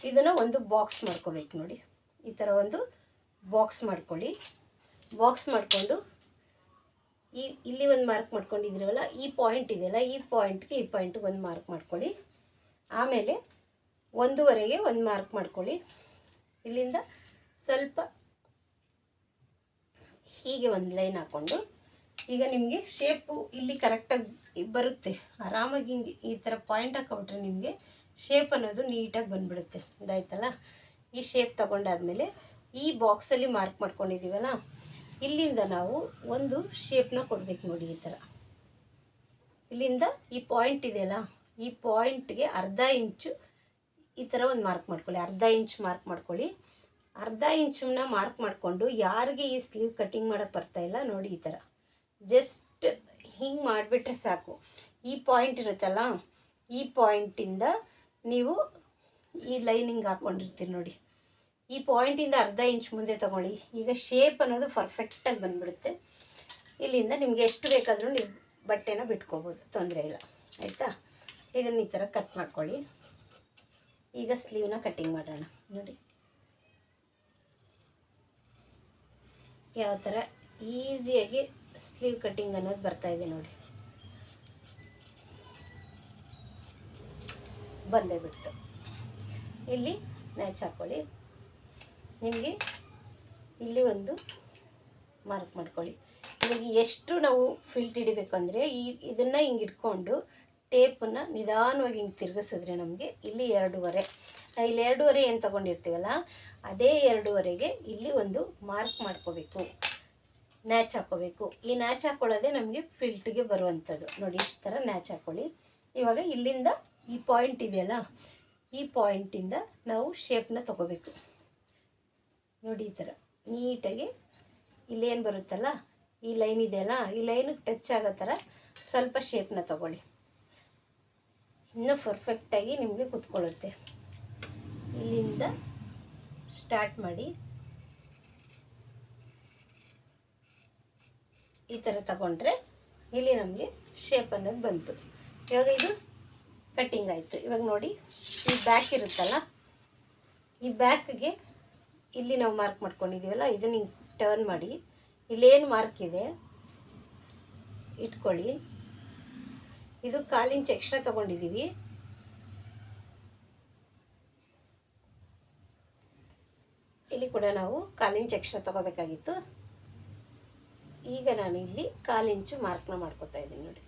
ಇದನ್ನು ಒಂದು ಬಾಕ್ಸ್ ಮಾಡ್ಕೋಬೇಕು ನೋಡಿ. ಈ ಥರ ಒಂದು ಬಾಕ್ಸ್ ಮಾಡ್ಕೊಳ್ಳಿ. ಬಾಕ್ಸ್ ಮಾಡಿಕೊಂಡು ಇಲ್ಲಿ ಒಂದು ಮಾರ್ಕ್ ಮಾಡ್ಕೊಂಡಿದ್ದೀರಲ್ಲ, ಈ ಪಾಯಿಂಟ್ ಇದೆಯಲ್ಲ, ಈ ಪಾಯಿಂಟ್ಗೆ ಒಂದು ಮಾರ್ಕ್ ಮಾಡ್ಕೊಳ್ಳಿ. ಆಮೇಲೆ 1.5ಗೆ ಒಂದು ಮಾರ್ಕ್ ಮಾಡ್ಕೊಳ್ಳಿ. ಇಲ್ಲಿಂದ ಸ್ವಲ್ಪ ಹೀಗೆ ಒಂದು ಲೈನ್ ಹಾಕ್ಕೊಂಡು, ಈಗ ನಿಮಗೆ ಶೇಪು ಇಲ್ಲಿ ಕರೆಕ್ಟಾಗಿ ಬರುತ್ತೆ. ಆರಾಮಾಗಿ ಹಿಂಗೆ ಈ ಥರ ಪಾಯಿಂಟ್ ಹಾಕೊಬಿಟ್ರೆ ನಿಮಗೆ ಶೇಪ್ ಅನ್ನೋದು ನೀಟಾಗಿ ಬಂದುಬಿಡುತ್ತೆ. ಇದಾಯ್ತಲ್ಲ? ಈ ಶೇಪ್ ತೊಗೊಂಡಾದ್ಮೇಲೆ ಈ ಬಾಕ್ಸಲ್ಲಿ ಮಾರ್ಕ್ ಮಾಡ್ಕೊಂಡಿದ್ದೀವಲ್ಲ, ಇಲ್ಲಿಂದ ನಾವು ಒಂದು ಶೇಪ್ನ ಕೊಡಬೇಕು ನೋಡಿ. ಈ ಥರ ಇಲ್ಲಿಂದ ಈ ಪಾಯಿಂಟ್ ಇದೆಯಲ್ಲ, ಈ ಪಾಯಿಂಟ್ಗೆ 1/2 ಇಂಚು ಈ ಥರ ಒಂದು ಮಾರ್ಕ್ ಮಾಡ್ಕೊಳ್ಳಿ. 1/2 ಇಂಚ್ ಮಾರ್ಕ್ ಮಾಡ್ಕೊಳ್ಳಿ. 1/2 ಇಂಚನ್ನ ಮಾರ್ಕ್ ಮಾಡಿಕೊಂಡು ಯಾರಿಗೆ ಈ ಸ್ಲೀವ್ ಕಟ್ಟಿಂಗ್ ಮಾಡೋಕ್ಕೆ ಬರ್ತಾಯಿಲ್ಲ ನೋಡಿ, ಈ ಥರ ಜಸ್ಟ್ ಹಿಂಗೆ ಮಾಡಿಬಿಟ್ರೆ ಸಾಕು. ಈ ಪಾಯಿಂಟ್ ಇರುತ್ತಲ್ಲ, ಈ ಪಾಯಿಂಟಿಂದ ನೀವು ಈ ಲೈನಿಂಗ್ ಹಾಕ್ಕೊಂಡಿರ್ತೀರಿ ನೋಡಿ, ಈ ಪಾಯಿಂಟಿಂದ 1/2 ಇಂಚ್ ಮುಂದೆ ತೊಗೊಳ್ಳಿ. ಈಗ ಶೇಪ್ ಅನ್ನೋದು ಪರ್ಫೆಕ್ಟಾಗಿ ಬಂದುಬಿಡುತ್ತೆ. ಇಲ್ಲಿಂದ ನಿಮಗೆ ಎಷ್ಟು ಬೇಕಾದರೂ ನೀವು ಬಟ್ಟೆನ ಬಿಟ್ಕೋಬೋದು, ತೊಂದರೆ ಇಲ್ಲ. ಆಯಿತಾ? ಇದನ್ನು ಈ ಥರ ಕಟ್ ಮಾಡ್ಕೊಳ್ಳಿ. ಈಗ ಸ್ಲೀವ್ನ ಕಟ್ಟಿಂಗ್ ಮಾಡೋಣ ನೋಡಿ. ಯಾವ ಥರ ಈಸಿಯಾಗಿ ಸ್ಲೀವ್ ಕಟ್ಟಿಂಗ್ ಅನ್ನೋದು ಬರ್ತಾಯಿದೆ ನೋಡಿ. ಬಂದೇ ಬಿಟ್ಟು ಇಲ್ಲಿ ಮ್ಯಾಚ್ ಹಾಕ್ಕೊಳ್ಳಿ. ನಿಮಗೆ ಇಲ್ಲಿ ಒಂದು ಮಾರ್ಕ್ ಮಾಡ್ಕೊಳ್ಳಿ. ನಿಮಗೆ ಎಷ್ಟು ನಾವು ಫಿಲ್ಟ್ ಹಿಡಿಬೇಕು ಅಂದರೆ ಇದನ್ನು ಹಿಂಗೆ ಇಟ್ಕೊಂಡು ಟೇಪನ್ನು ನಿಧಾನವಾಗಿ ಹಿಂಗೆ ತಿರುಗಿಸಿದ್ರೆ ನಮಗೆ ಇಲ್ಲಿ 2.5 ಇಲ್ಲಿ 2.5 ಏನು ತೊಗೊಂಡಿರ್ತೀವಲ್ಲ, ಅದೇ 2.5ಗೆ ಇಲ್ಲಿ ಒಂದು ಮಾರ್ಕ್ ಮಾಡ್ಕೋಬೇಕು, ನ್ಯಾಚ್ ಹಾಕ್ಕೋಬೇಕು. ಈ ನ್ಯಾಚ್ ಹಾಕ್ಕೊಳ್ಳೋದೇ ನಮಗೆ ಫಿಲ್ಟ್ಗೆ ಬರುವಂಥದ್ದು ನೋಡಿ. ಇಷ್ಟು ಥರ ನ್ಯಾಚ್ ಹಾಕ್ಕೊಳ್ಳಿ. ಇವಾಗ ಇಲ್ಲಿಂದ ಈ ಪಾಯಿಂಟ್ ಇದೆಯಲ್ಲ, ಈ ಪಾಯಿಂಟಿಂದ ನಾವು ಶೇಪ್ನ ತೊಗೋಬೇಕು ನೋಡಿ. ಈ ಥರ ನೀಟಾಗಿ ಇಲ್ಲೇನು ಬರುತ್ತಲ್ಲ ಈ ಲೈನ್ ಇದೆಯಲ್ಲ, ಈ ಲೈನಿಗೆ ಟಚ್ ಆಗೋ ಥರ ಸ್ವಲ್ಪ ಶೇಪ್ನ ತಗೊಳ್ಳಿ. ಇನ್ನೂ ಪರ್ಫೆಕ್ಟಾಗಿ ನಿಮಗೆ ಕೂತ್ಕೊಳ್ಳುತ್ತೆ. ಇಲ್ಲಿಂದ ಸ್ಟಾರ್ಟ್ ಮಾಡಿ ಈ ಥರ ತಗೊಂಡ್ರೆ ಇಲ್ಲಿ ನಮಗೆ ಶೇಪ್ ಅನ್ನೋದು ಬಂತು. ಇವಾಗ ಇದು ಕಟ್ಟಿಂಗ್ ಆಯಿತು. ಇವಾಗ ನೋಡಿ, ಈ ಬ್ಯಾಕ್ ಇರುತ್ತಲ್ಲ, ಈ ಬ್ಯಾಕ್ಗೆ ಇಲ್ಲಿ ನಾವು ಮಾರ್ಕ್ ಮಾಡ್ಕೊಂಡಿದ್ದೀವಲ್ಲ, ಇದನ್ನು ಹಿಂಗೆ ಟರ್ನ್ ಮಾಡಿ ಇಲ್ಲೇನು ಮಾರ್ಕ್ ಇದೆ ಇಟ್ಕೊಳ್ಳಿ. ಇದು 1/4 ಇಂಚ್ ಎಕ್ಸ್ಟ್ರಾ ತೊಗೊಂಡಿದ್ದೀವಿ. ಇಲ್ಲಿ ಕೂಡ ನಾವು 1/4 ಇಂಚ್ ಎಕ್ಸ್ಟ್ರಾ ತೊಗೋಬೇಕಾಗಿತ್ತು. ಈಗ ನಾನು ಇಲ್ಲಿ 1/4 ಇಂಚು ಮಾರ್ಕ್ನ ಮಾಡ್ಕೊತಾ ಇದ್ದೀನಿ ನೋಡಿ.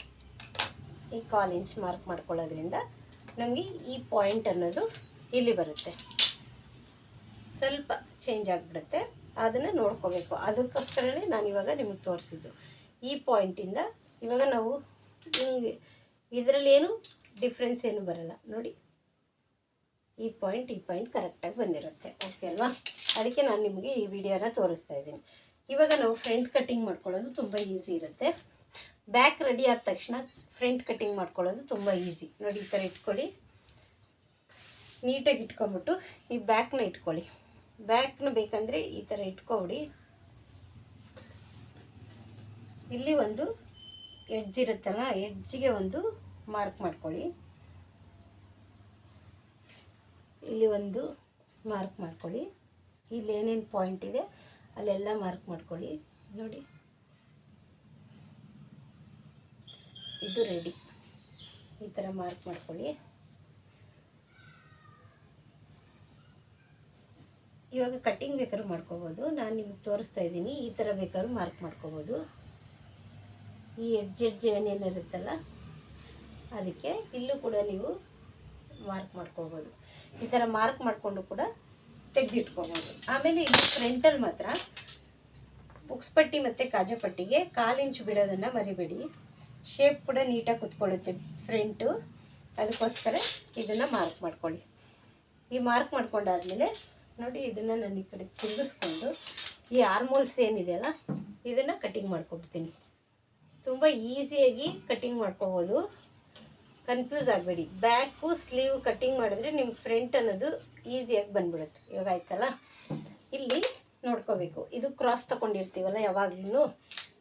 ಈ 1/4 ಇಂಚ್ ಮಾರ್ಕ್ ಮಾಡ್ಕೊಳ್ಳೋದ್ರಿಂದ ನಮಗೆ ಈ ಪಾಯಿಂಟ್ ಅನ್ನೋದು ಇಲ್ಲಿ ಬರುತ್ತೆ. ಸ್ವಲ್ಪ ಚೇಂಜ್ ಆಗಿಬಿಡುತ್ತೆ, ಅದನ್ನು ನೋಡ್ಕೋಬೇಕು. ಅದಕ್ಕೋಸ್ಕರನೇ ನಾನು ಇವಾಗ ನಿಮಗೆ ತೋರಿಸಿದ್ದು. ಈ ಪಾಯಿಂಟಿಂದ ಇವಾಗ ನಾವು ಹಿಂಗೆ ಇದರಲ್ಲಿ ಏನು ಡಿಫ್ರೆನ್ಸ್ ಏನು ಬರಲ್ಲ ನೋಡಿ. ಈ ಪಾಯಿಂಟ್ ಕರೆಕ್ಟಾಗಿ ಬಂದಿರುತ್ತೆ. ಓಕೆ ಅಲ್ವಾ? ಅದಕ್ಕೆ ನಾನು ನಿಮಗೆ ಈ ವಿಡಿಯೋನ ತೋರಿಸ್ತಾ ಇದ್ದೀನಿ. ಇವಾಗ ನಾವು ಫ್ರಂಟ್ ಕಟ್ಟಿಂಗ್ ಮಾಡ್ಕೊಳ್ಳೋದು ತುಂಬ ಈಸಿ ಇರುತ್ತೆ. ಬ್ಯಾಕ್ ರೆಡಿ ಆದ ತಕ್ಷಣ ಫ್ರಂಟ್ ಕಟ್ಟಿಂಗ್ ಮಾಡ್ಕೊಳ್ಳೋದು ತುಂಬ ಈಸಿ. ನೋಡಿ, ಈ ಥರ ಇಟ್ಕೊಳ್ಳಿ, ನೀಟಾಗಿ ಇಟ್ಕೊಂಬಿಟ್ಟು ಈ ಬ್ಯಾಕ್ನ ಇಟ್ಕೊಳ್ಳಿ. ಬ್ಯಾಕ್ನ ಬೇಕಂದರೆ ಈ ಥರ ಇಟ್ಕೊಬಿಡಿ. ಇಲ್ಲಿ ಒಂದು ಎಡ್ಜ್ ಇರುತ್ತಲ್ಲ, ಎಡ್ಜಿಗೆ ಒಂದು ಮಾರ್ಕ್ ಮಾಡ್ಕೊಳ್ಳಿ. ಇಲ್ಲಿ ಒಂದು ಮಾರ್ಕ್ ಮಾಡ್ಕೊಳ್ಳಿ. ಇಲ್ಲಿ ಏನೇನು ಪಾಯಿಂಟ್ ಇದೆ ಅಲ್ಲೆಲ್ಲ ಮಾರ್ಕ್ ಮಾಡ್ಕೊಳ್ಳಿ. ನೋಡಿ, ಇದು ರೆಡಿ. ಈ ಥರ ಮಾರ್ಕ್ ಮಾಡ್ಕೊಳ್ಳಿ. ಇವಾಗ ಕಟ್ಟಿಂಗ್ ಬೇಕಾದ್ರೂ ಮಾಡ್ಕೋಬೋದು. ನಾನು ನಿಮ್ಗೆ ತೋರಿಸ್ತಾ ಇದ್ದೀನಿ. ಈ ಥರ ಬೇಕಾದ್ರೂ ಮಾರ್ಕ್ ಮಾಡ್ಕೋಬೋದು. ಈ ಎಡ್ಜ್ ಏನೇನಿರುತ್ತಲ್ಲ ಅದಕ್ಕೆ ಇಲ್ಲೂ ಕೂಡ ನೀವು ಮಾರ್ಕ್ ಮಾಡ್ಕೋಬೋದು. ಈ ಥರ ಮಾರ್ಕ್ ಮಾಡಿಕೊಂಡು ಕೂಡ ತೆಗೆದಿಟ್ಕೋಬೋದು. ಆಮೇಲೆ ಇಲ್ಲಿ ಫ್ರಂಟಲ್ಲಿ ಮಾತ್ರ ಬುಕ್ಸ್ ಪಟ್ಟಿ ಮತ್ತು ಕಾಜಾ ಪಟ್ಟಿಗೆ 1/4 ಇಂಚ್ ಬಿಡೋದನ್ನು ಮರಿಬೇಡಿ. ಶೇಪ್ ಕೂಡ ನೀಟಾಗಿ ಕುತ್ಕೊಳ್ಳುತ್ತೆ ಫ್ರಂಟು. ಅದಕ್ಕೋಸ್ಕರ ಇದನ್ನು ಮಾರ್ಕ್ ಮಾಡ್ಕೊಳ್ಳಿ. ಈ ಮಾರ್ಕ್ ಮಾಡ್ಕೊಂಡಾದಮೇಲೆ ನೋಡಿ, ಇದನ್ನು ನಾನು ಈ ಕಡೆ ತಿರುಗಿಸ್ಕೊಂಡು ಈ ಆರ್ಮೋಲ್ಸ್ ಏನಿದೆಯಲ್ಲ ಇದನ್ನು ಕಟ್ಟಿಂಗ್ ಮಾಡ್ಕೊಬಿಡ್ತೀನಿ. ತುಂಬ ಈಸಿಯಾಗಿ ಕಟ್ಟಿಂಗ್ ಮಾಡ್ಕೋಬೋದು. ಕನ್ಫ್ಯೂಸ್ ಆಗಬೇಡಿ. ಬ್ಯಾಕು ಸ್ಲೀವ್ ಕಟ್ಟಿಂಗ್ ಮಾಡಿದ್ರೆ ನಿಮ್ಮ ಫ್ರಂಟ್ ಅನ್ನೋದು ಈಸಿಯಾಗಿ ಬಂದ್ಬಿಡುತ್ತೆ. ಇವಾಗ ಆಯ್ತಲ್ಲ, ಇಲ್ಲಿ ನೋಡ್ಕೋಬೇಕು. ಇದು ಕ್ರಾಸ್ ತಗೊಂಡಿರ್ತೀವಲ್ಲ ಯಾವಾಗಲೂ,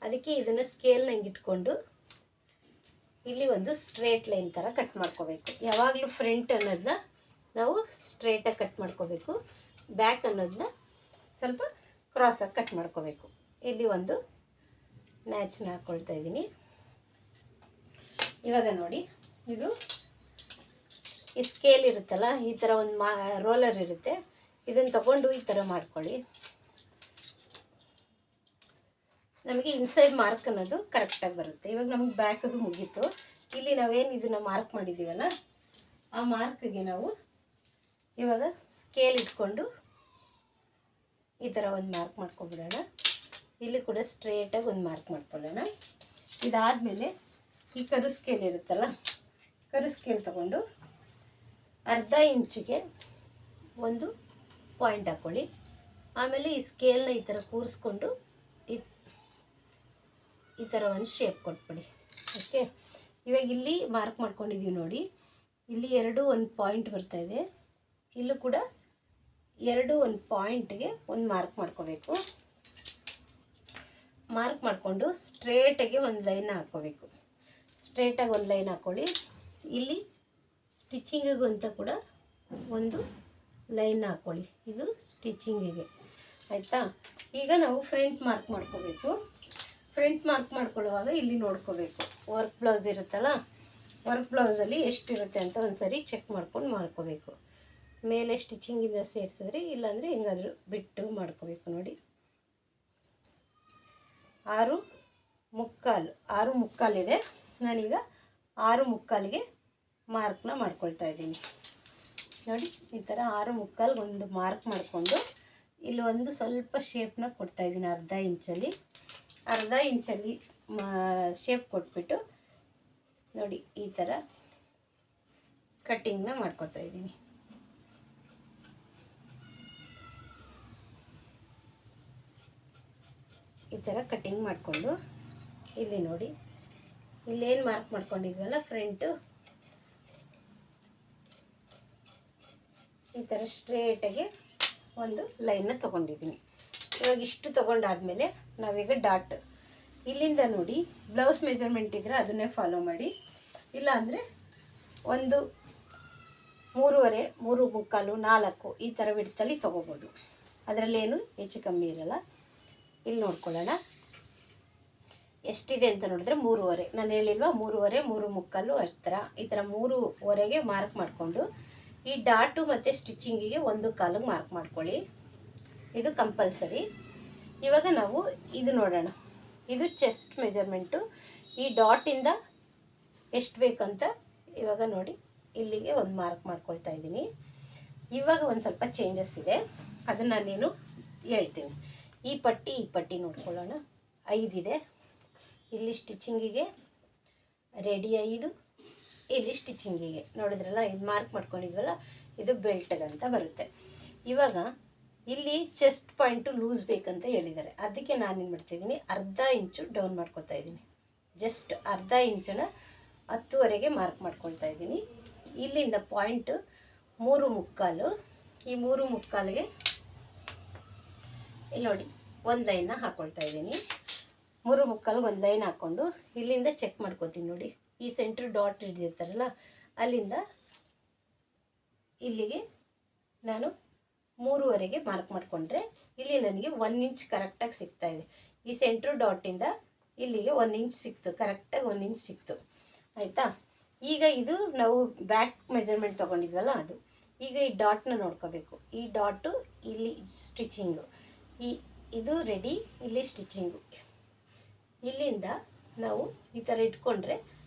ಅದಕ್ಕೆ ಇದನ್ನು ಸ್ಕೇಲ್ನ ಹಿಂಗೆ ಇಟ್ಕೊಂಡು ಇಲ್ಲಿ ಒಂದು ಸ್ಟ್ರೇಟ್ ಲೈನ್ ಥರ ಕಟ್ ಮಾಡ್ಕೋಬೇಕು. ಯಾವಾಗಲೂ ಫ್ರಂಟ್ ಅನ್ನೋದನ್ನ ನಾವು ಸ್ಟ್ರೇಟಾಗಿ ಕಟ್ ಮಾಡ್ಕೋಬೇಕು. ಬ್ಯಾಕ್ ಅನ್ನೋದನ್ನ ಸ್ವಲ್ಪ ಕ್ರಾಸಾಗಿ ಕಟ್ ಮಾಡ್ಕೋಬೇಕು. ಇಲ್ಲಿ ಒಂದು ನ್ಯಾಚ್ನ ಹಾಕ್ಕೊಳ್ತಾ ಇದ್ದೀನಿ. ಇವಾಗ ನೋಡಿ, ಇದು ಈ ಸ್ಕೇಲ್ ಇರುತ್ತಲ್ಲ, ಈ ಥರ ಒಂದು ರೋಲರ್ ಇರುತ್ತೆ. ಇದನ್ನು ತಗೊಂಡು ಈ ಥರ ಮಾಡ್ಕೊಳ್ಳಿ. ನಮಗೆ ಇನ್ಸೈಡ್ ಮಾರ್ಕ್ ಅನ್ನೋದು ಕರೆಕ್ಟಾಗಿ ಬರುತ್ತೆ. ಇವಾಗ ನಮಗೆ ಬ್ಯಾಕದು ಮುಗೀತು. ಇಲ್ಲಿ ನಾವೇನು ಇದನ್ನು ಮಾರ್ಕ್ ಮಾಡಿದ್ದೀವಲ್ಲ, ಆ ಮಾರ್ಕ್ಗೆ ನಾವು ಇವಾಗ ಸ್ಕೇಲ್ ಇಟ್ಕೊಂಡು ಈ ಥರ ಒಂದು ಮಾರ್ಕ್ ಮಾಡ್ಕೊಬಿಡೋಣ. ಇಲ್ಲಿ ಕೂಡ ಸ್ಟ್ರೇಟಾಗಿ ಒಂದು ಮಾರ್ಕ್ ಮಾಡ್ಕೊಳ್ಳೋಣ. ಇದಾದಮೇಲೆ ಈ ಕರು ಸ್ಕೇಲ್ ಇರುತ್ತಲ್ಲ, ಕರು ಸ್ಕೇಲ್ ತಗೊಂಡು 1/2 ಇಂಚಿಗೆ ಒಂದು ಪಾಯಿಂಟ್ ಹಾಕ್ಕೊಳ್ಳಿ. ಆಮೇಲೆ ಈ ಸ್ಕೇಲ್ನ ಈ ಥರ ಕೂರಿಸ್ಕೊಂಡು ಈ ಥರ ಒಂದು ಶೇಪ್ ಕೊಟ್ಬಿಡಿ. ಓಕೆ, ಇವಾಗ ಇಲ್ಲಿ ಮಾರ್ಕ್ ಮಾಡ್ಕೊಂಡಿದ್ದೀವಿ ನೋಡಿ. ಇಲ್ಲಿ ಒಂದು ಪಾಯಿಂಟ್ ಬರ್ತಾಯಿದೆ. ಇಲ್ಲೂ ಕೂಡ ಒಂದು ಪಾಯಿಂಟ್ಗೆ ಒಂದು ಮಾರ್ಕ್ ಮಾಡ್ಕೋಬೇಕು. ಮಾರ್ಕ್ ಮಾಡಿಕೊಂಡು ಸ್ಟ್ರೇಟಾಗಿ ಒಂದು ಲೈನ್ ಹಾಕ್ಕೋಬೇಕು. ಸ್ಟ್ರೇಟಾಗಿ ಒಂದು ಲೈನ್ ಹಾಕ್ಕೊಳ್ಳಿ. ಇಲ್ಲಿ ಸ್ಟಿಚಿಂಗಿಗೂ ಅಂತ ಕೂಡ ಒಂದು ಲೈನ್ ಹಾಕ್ಕೊಳ್ಳಿ. ಇದು ಸ್ಟಿಚಿಂಗಿಗೆ ಆಯಿತಾ. ಈಗ ನಾವು ಫ್ರಂಟ್ ಮಾರ್ಕ್ ಮಾಡ್ಕೋಬೇಕು. ಫ್ರಂಟ್ ಮಾರ್ಕ್ ಮಾಡ್ಕೊಳ್ಳುವಾಗ ಇಲ್ಲಿ ನೋಡ್ಕೋಬೇಕು. ವರ್ಕ್ ಬ್ಲೌಸ್ ಇರುತ್ತಲ್ಲ, ವರ್ಕ್ ಬ್ಲೌಸಲ್ಲಿ ಎಷ್ಟಿರುತ್ತೆ ಅಂತ ಒಂದು ಸರಿ ಚೆಕ್ ಮಾಡ್ಕೊಂಡು ಮಾಡ್ಕೋಬೇಕು. ಮೇಲೆ ಸ್ಟಿಚಿಂಗಿಂದ ಸೇರಿಸಿದ್ರೆ, ಇಲ್ಲಾಂದರೆ ಹೆಂಗಾದರೂ ಬಿಟ್ಟು ಮಾಡ್ಕೋಬೇಕು. ನೋಡಿ, 6.75 ಇದೆ. ನಾನೀಗ 6.75ಗೆ ಮಾರ್ಕ್ನ ಮಾಡ್ಕೊಳ್ತಾ ಇದ್ದೀನಿ. ನೋಡಿ, ಈ ಥರ 6.75 ಒಂದು ಮಾರ್ಕ್ ಮಾಡಿಕೊಂಡು ಇಲ್ಲಿ ಒಂದು ಸ್ವಲ್ಪ ಶೇಪ್ನ ಕೊಡ್ತಾಯಿದ್ದೀನಿ. 1/2 ಇಂಚಲ್ಲಿ ಶೇಪ್ ಕೊಟ್ಬಿಟ್ಟು ನೋಡಿ ಈ ಥರ ಕಟ್ಟಿಂಗ್ನ ಮಾಡ್ಕೊತಾ ಇದ್ದೀನಿ. ಈ ಥರ ಕಟಿಂಗ್ ಮಾಡಿಕೊಂಡು ಇಲ್ಲಿ ನೋಡಿ ಇಲ್ಲೇನು ಮಾರ್ಕ್ ಮಾಡ್ಕೊಂಡಿದ್ವಲ್ಲ ಫ್ರಂಟು ಈ ಥರ ಸ್ಟ್ರೇಟಾಗಿ ಒಂದು ಲೈನ್ನ ತೊಗೊಂಡಿದ್ದೀನಿ. ಇವಾಗ ಇಷ್ಟು ತೊಗೊಂಡಾದ್ಮೇಲೆ ನಾವೀಗ ಡಾಟ್ ಇಲ್ಲಿಂದ ನೋಡಿ ಬ್ಲೌಸ್ ಮೆಜರ್ಮೆಂಟ್ ಇದ್ದರೆ ಅದನ್ನೇ ಫಾಲೋ ಮಾಡಿ, ಇಲ್ಲ ಅಂದರೆ ಒಂದು 3.25 3/4 4 ಈ ಥರ ಬಿಡ್ತಲ್ಲಿ ತೊಗೋಬೋದು, ಅದರಲ್ಲೇನು ಹೆಚ್ಚು ಕಮ್ಮಿ ಇರಲ್ಲ. ಇಲ್ಲಿ ನೋಡ್ಕೊಳ್ಳೋಣ ಎಷ್ಟಿದೆ ಅಂತ ನೋಡಿದ್ರೆ 3.25 ನಾನು ಹೇಳಿಲ್ವಾ 3.25 3/4 ಅಷ್ಟರ ಈ ಥರ 3.25ಗೆ ಮಾರ್ಕ್ ಮಾಡಿಕೊಂಡು ಈ ಡಾಟು ಮತ್ತು ಸ್ಟಿಚಿಂಗಿಗೆ 1/4 ಮಾರ್ಕ್ ಮಾಡ್ಕೊಳ್ಳಿ, ಇದು ಕಂಪಲ್ಸರಿ. ಇವಾಗ ನಾವು ಇದು ನೋಡೋಣ, ಇದು ಚೆಸ್ಟ್ ಮೆಜರ್ಮೆಂಟು. ಈ ಡಾಟಿಂದ ಎಷ್ಟು ಬೇಕಂತ ಇವಾಗ ನೋಡಿ ಇಲ್ಲಿಗೆ ಒಂದು ಮಾರ್ಕ್ ಮಾಡ್ಕೊಳ್ತಾ ಇದ್ದೀನಿ. ಇವಾಗ ಒಂದು ಸ್ವಲ್ಪ ಚೇಂಜಸ್ ಇದೆ, ಅದನ್ನು ನಾನೇನು ಹೇಳ್ತೀನಿ. ಈ ಪಟ್ಟಿ ನೋಡ್ಕೊಳ್ಳೋಣ, 5 ಇದೆ. ಇಲ್ಲಿ ಸ್ಟಿಚಿಂಗಿಗೆ ರೆಡಿ 5, ಇಲ್ಲಿ ಸ್ಟಿಚಿಂಗಿಗೆ ನೋಡಿದ್ರಲ್ಲ ಇದು ಮಾರ್ಕ್ ಮಾಡ್ಕೊಂಡಿದ್ವಲ್ಲ, ಇದು ಬೆಲ್ಟ್ಗಂತ ಬರುತ್ತೆ. ಇವಾಗ ಇಲ್ಲಿ ಚೆಸ್ಟ್ ಪಾಯಿಂಟು ಲೂಸ್ ಬೇಕಂತ ಹೇಳಿದ್ದಾರೆ, ಅದಕ್ಕೆ ನಾನೇನು ಮಾಡ್ತಾಯಿದ್ದೀನಿ, ಅರ್ಧ ಇಂಚು ಡೌನ್ ಮಾಡ್ಕೊತಾ ಇದ್ದೀನಿ. ಜಸ್ಟ್ ಅರ್ಧ ಇಂಚನ್ನ 10ವರೆಗೆ ಮಾರ್ಕ್ ಮಾಡ್ಕೊಳ್ತಾ ಇದ್ದೀನಿ. ಇಲ್ಲಿಂದ ಪಾಯಿಂಟು 3/4, ಈ 3/4ಗೆ ಇಲ್ಲಿ ನೋಡಿ ಒಂದು ಲೈನ್ನ ಹಾಕ್ಕೊಳ್ತಾ ಇದ್ದೀನಿ. 3/4 ಒಂದು ಲೈನ್ ಹಾಕ್ಕೊಂಡು ಇಲ್ಲಿಂದ ಚೆಕ್ ಮಾಡ್ಕೋತೀನಿ ನೋಡಿ, ಈ ಸೆಂಟ್ರ್ ಡಾಟ್ ಹಿಡಿದಿರ್ತಾರಲ್ಲ ಅಲ್ಲಿಂದ ಇಲ್ಲಿಗೆ ನಾನು 3ವರೆಗೆ ಮಾರ್ಕ್ ಮಾಡಿಕೊಂಡ್ರೆ ಇಲ್ಲಿ ನನಗೆ 1 ಇಂಚ್ ಕರೆಕ್ಟಾಗಿ ಸಿಗ್ತಾಯಿದೆ. ಈ ಸೆಂಟ್ರ್ ಡಾಟಿಂದ ಇಲ್ಲಿಗೆ 1 ಇಂಚ್ ಸಿಕ್ತು, ಕರೆಕ್ಟಾಗಿ 1 ಇಂಚ್ ಸಿಕ್ತು, ಆಯಿತಾ. ಈಗ ಇದು ನಾವು ಬ್ಯಾಕ್ ಮೆಜರ್ಮೆಂಟ್ ತೊಗೊಂಡಿದ್ವಲ್ಲ ಅದು. ಈಗ ಈ ಡಾಟ್ನ ನೋಡ್ಕೋಬೇಕು, ಈ ಡಾಟು ಇಲ್ಲಿ ಸ್ಟಿಚಿಂಗು, ಇದು ರೆಡಿ, ಇಲ್ಲಿ ಸ್ಟಿಚಿಂಗು. ಇಲ್ಲಿಂದ ನಾವು ಈ ಥರ ಇಟ್ಕೊಂಡ್ರೆ